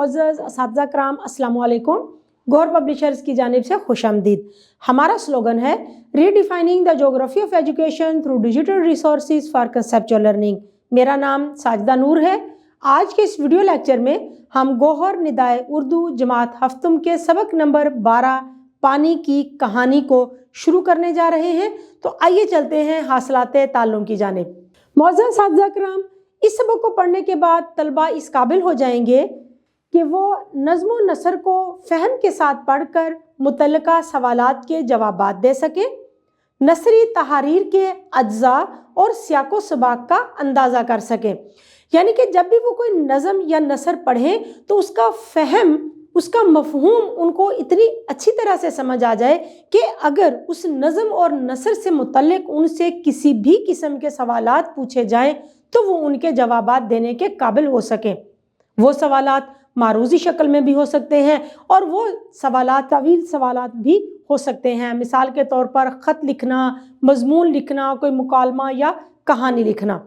معزز اساتذہ کرام السلام علیکم۔ گوہر پبلشرز کی جانب سے خوش آمدید۔ ہمارا سلوگن ہے redefining the geography of education through digital resources for conceptual learning. میرا نام ساجدہ نور ہے۔ آج کے اس ویڈیو لیکچر میں ہم گوہر ندائے اردو جماعت ہفتم کے سبق نمبر 12 پانی کی کہانی کو شروع کرنے جا رہے ہیں۔ تو آئیے چلتے ہیں حاصلات تعلم کی جانب۔ معزز اساتذہ کرام، اس سبق کو پڑھنے کے بعد طلبہ اس قابل ہو جائیں گے کہ وہ نظم و نثر کو فہم کے ساتھ پڑھ کر متعلقہ سوالات کے جوابات دے سکیں، نثری تحاریر کے اجزاء اور سیاق و سباق کا اندازہ کر سکیں۔ یعنی کہ جب بھی وہ کوئی نظم یا نثر پڑھیں تو اس کا فہم، اس کا مفہوم ان کو اتنی اچھی طرح سے سمجھ آ جائے کہ اگر اس نظم اور نثر سے متعلق ان سے کسی بھی قسم کے سوالات پوچھے جائیں تو وہ ان کے جوابات دینے کے قابل ہو سکیں۔ وہ سوالات معروضی شکل میں بھی ہو سکتے ہیں اور وہ سوالات طویل سوالات بھی ہو سکتے ہیں، مثال کے طور پر خط لکھنا، مضمون لکھنا، کوئی مکالمہ یا کہانی لکھنا۔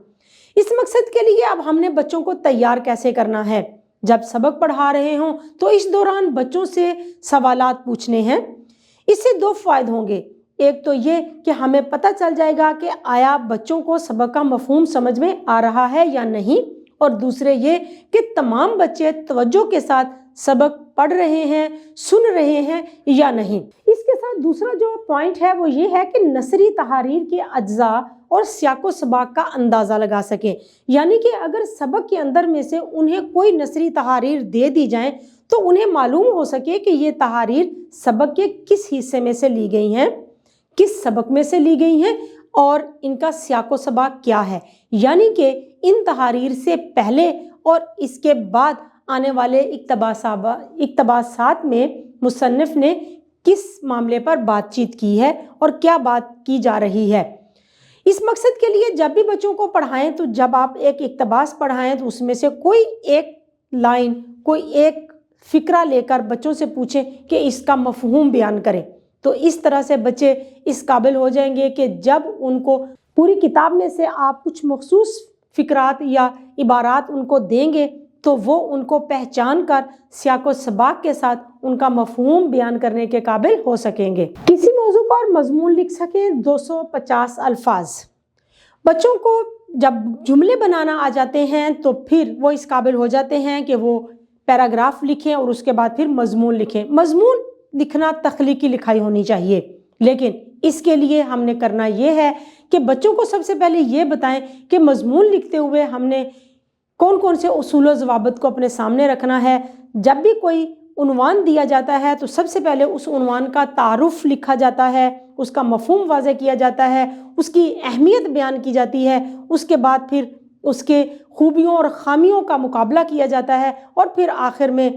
اس مقصد کے لیے اب ہم نے بچوں کو تیار کیسے کرنا ہے؟ جب سبق پڑھا رہے ہوں تو اس دوران بچوں سے سوالات پوچھنے ہیں۔ اس سے دو فائدے ہوں گے۔ ایک تو یہ کہ ہمیں پتہ چل جائے گا کہ آیا بچوں کو سبق کا مفہوم سمجھ میں آ رہا ہے یا نہیں، اور دوسرے یہ کہ تمام بچے توجہ کے ساتھ سبق پڑھ رہے ہیں، سن رہے ہیں یا نہیں۔ اس کے ساتھ دوسرا جو پوائنٹ ہے وہ یہ ہے کہ نثری تحاریر کے اجزاء اور سیاق و سباق کا اندازہ لگا سکیں۔ یعنی کہ اگر سبق کے اندر میں سے انہیں کوئی نثری تحاریر دے دی جائیں تو انہیں معلوم ہو سکے کہ یہ تحاریر سبق کے کس حصے میں سے لی گئی ہیں، کس سبق میں سے لی گئی ہیں اور ان کا سیاق و سباق کیا ہے۔ یعنی کہ ان تحاریر سے پہلے اور اس کے بعد آنے والے اقتباسات میں مصنف نے کس معاملے پر بات چیت کی ہے اور کیا بات کی جا رہی ہے۔ اس مقصد کے لیے جب بھی بچوں کو پڑھائیں تو جب آپ ایک اقتباس پڑھائیں تو اس میں سے کوئی ایک لائن، کوئی ایک فقرہ لے کر بچوں سے پوچھیں کہ اس کا مفہوم بیان کریں۔ تو اس طرح سے بچے اس قابل ہو جائیں گے کہ جب ان کو پوری کتاب میں سے آپ کچھ مخصوص فقرات یا عبارات ان کو دیں گے تو وہ ان کو پہچان کر سیاق و سباق کے ساتھ ان کا مفہوم بیان کرنے کے قابل ہو سکیں گے۔ کسی موضوع پر مضمون لکھ سکیں 250 الفاظ۔ بچوں کو جب جملے بنانا آ جاتے ہیں تو پھر وہ اس قابل ہو جاتے ہیں کہ وہ پیراگراف لکھیں اور اس کے بعد پھر مضمون لکھیں۔ مضمون لکھنا تخلیقی لکھائی ہونی چاہیے، لیکن اس کے لیے ہم نے کرنا یہ ہے کہ بچوں کو سب سے پہلے یہ بتائیں کہ مضمون لکھتے ہوئے ہم نے کون کون سے اصول و ضوابط کو اپنے سامنے رکھنا ہے۔ جب بھی کوئی عنوان دیا جاتا ہے تو سب سے پہلے اس عنوان کا تعارف لکھا جاتا ہے، اس کا مفہوم واضح کیا جاتا ہے، اس کی اہمیت بیان کی جاتی ہے، اس کے بعد پھر اس کے خوبیوں اور خامیوں کا مقابلہ کیا جاتا ہے، اور پھر آخر میں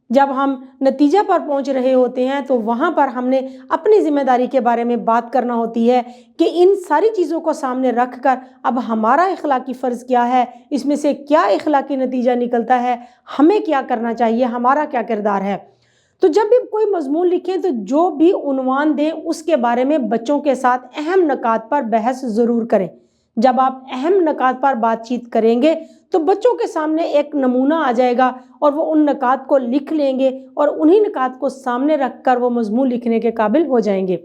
جب ہم نتیجہ پر پہنچ رہے ہوتے ہیں تو وہاں پر ہم نے اپنی ذمہ داری کے بارے میں بات کرنا ہوتی ہے کہ ان ساری چیزوں کو سامنے رکھ کر اب ہمارا اخلاقی فرض کیا ہے، اس میں سے کیا اخلاقی نتیجہ نکلتا ہے، ہمیں کیا کرنا چاہیے، ہمارا کیا کردار ہے۔ تو جب بھی کوئی مضمون لکھیں تو جو بھی عنوان دیں اس کے بارے میں بچوں کے ساتھ اہم نکات پر بحث ضرور کریں۔ جب آپ اہم نکات پر بات چیت کریں گے تو بچوں کے سامنے ایک نمونہ آ جائے گا اور وہ ان نکات کو لکھ لیں گے اور انہی نکات کو سامنے رکھ کر وہ مضمون لکھنے کے قابل ہو جائیں گے۔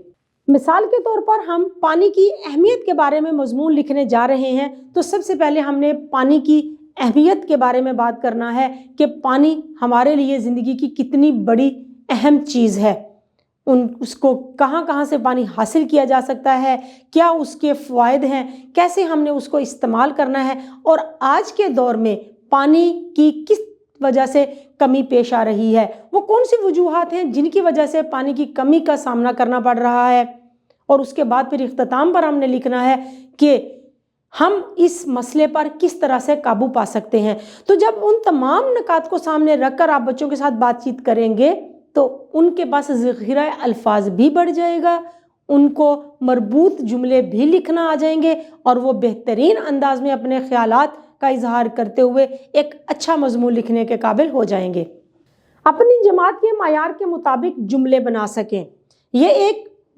مثال کے طور پر ہم پانی کی اہمیت کے بارے میں مضمون لکھنے جا رہے ہیں تو سب سے پہلے ہم نے پانی کی اہمیت کے بارے میں بات کرنا ہے کہ پانی ہمارے لیے زندگی کی کتنی بڑی اہم چیز ہے، اس کو کہاں کہاں سے پانی حاصل کیا جا سکتا ہے، کیا اس کے فوائد ہیں، کیسے ہم نے اس کو استعمال کرنا ہے، اور آج کے دور میں پانی کی کس وجہ سے کمی پیش آ رہی ہے، وہ کون سی وجوہات ہیں جن کی وجہ سے پانی کی کمی کا سامنا کرنا پڑ رہا ہے، اور اس کے بعد پھر اختتام پر ہم نے لکھنا ہے کہ ہم اس مسئلے پر کس طرح سے قابو پا سکتے ہیں۔ تو جب ان تمام نکات کو سامنے رکھ کر آپ بچوں کے ساتھ بات چیت کریں گے تو ان کے پاس ذخیرہ الفاظ بھی بڑھ جائے گا، ان کو مربوط جملے بھی لکھنا آ جائیں گے اور وہ بہترین انداز میں اپنے خیالات کا اظہار کرتے ہوئے ایک اچھا مضمون لکھنے کے قابل ہو جائیں گے۔ اپنی جماعت کے معیار کے مطابق جملے بنا سکیں، یہ ایک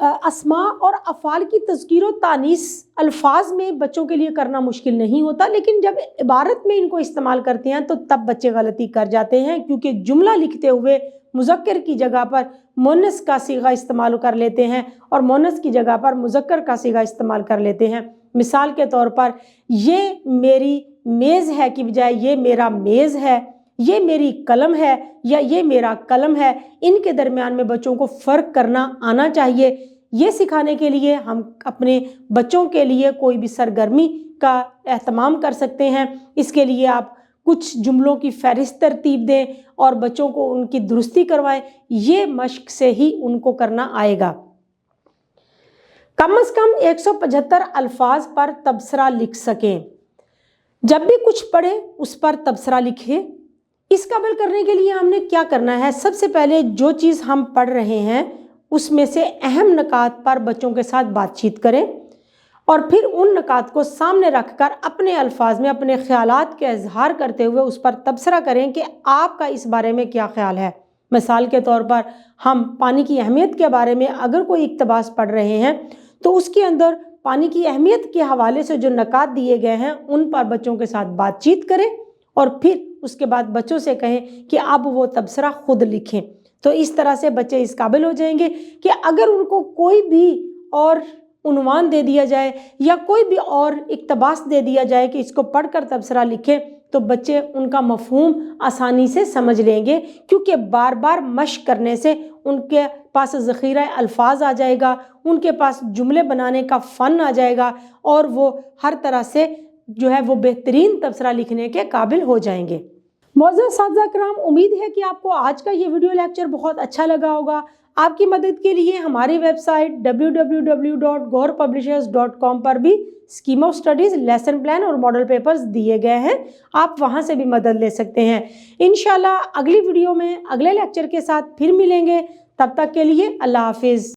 اسما اور افعال کی تذکیر و تانیث الفاظ میں بچوں کے لیے کرنا مشکل نہیں ہوتا، لیکن جب عبارت میں ان کو استعمال کرتے ہیں تو تب بچے غلطی کر جاتے ہیں، کیونکہ جملہ لکھتے ہوئے مذکر کی جگہ پر مؤنث کا صیغہ استعمال کر لیتے ہیں اور مؤنث کی جگہ پر مذکر کا صیغہ استعمال کر لیتے ہیں۔ مثال کے طور پر یہ میری میز ہے کی بجائے یہ میرا میز ہے، یہ میری قلم ہے یا یہ میرا قلم ہے۔ ان کے درمیان میں بچوں کو فرق کرنا آنا چاہیے۔ یہ سکھانے کے لیے ہم اپنے بچوں کے لیے کوئی بھی سرگرمی کا اہتمام کر سکتے ہیں۔ اس کے لیے آپ کچھ جملوں کی فہرست ترتیب دیں اور بچوں کو ان کی درستی کروائیں۔ یہ مشق سے ہی ان کو کرنا آئے گا۔ کم از کم 175 الفاظ پر تبصرہ لکھ سکیں۔ جب بھی کچھ پڑھیں اس پر تبصرہ لکھیں۔ اس قابل کرنے کے لیے ہم نے کیا کرنا ہے؟ سب سے پہلے جو چیز ہم پڑھ رہے ہیں اس میں سے اہم نکات پر بچوں کے ساتھ بات چیت کریں اور پھر ان نکات کو سامنے رکھ کر اپنے الفاظ میں اپنے خیالات کے اظہار کرتے ہوئے اس پر تبصرہ کریں کہ آپ کا اس بارے میں کیا خیال ہے۔ مثال کے طور پر ہم پانی کی اہمیت کے بارے میں اگر کوئی اقتباس پڑھ رہے ہیں تو اس کے اندر پانی کی اہمیت کے حوالے سے جو نکات دیے گئے ہیں ان پر بچوں کے ساتھ بات چیت کریں اور پھر اس کے بعد بچوں سے کہیں کہ اب وہ تبصرہ خود لکھیں۔ تو اس طرح سے بچے اس قابل ہو جائیں گے کہ اگر ان کو کوئی بھی اور عنوان دے دیا جائے یا کوئی بھی اور اقتباس دے دیا جائے کہ اس کو پڑھ کر تبصرہ لکھیں تو بچے ان کا مفہوم آسانی سے سمجھ لیں گے، کیونکہ بار بار مشق کرنے سے ان کے پاس ذخیرہ الفاظ آ جائے گا، ان کے پاس جملے بنانے کا فن آ جائے گا اور وہ ہر طرح سے جو ہے وہ بہترین تبصرہ لکھنے کے قابل ہو جائیں گے۔ معزز اساتذہ کرام، امید ہے کہ آپ کو آج کا یہ ویڈیو لیکچر بہت اچھا لگا ہوگا۔ آپ کی مدد کے لیے ہماری ویب سائٹ www.gohar-publishers.com پر بھی scheme of studies, lesson plan اور ماڈل پیپرز دیے گئے ہیں، آپ وہاں سے بھی مدد لے سکتے ہیں۔ انشاءاللہ اگلی ویڈیو میں اگلے لیکچر کے ساتھ پھر ملیں گے، تب تک کے لیے اللہ حافظ۔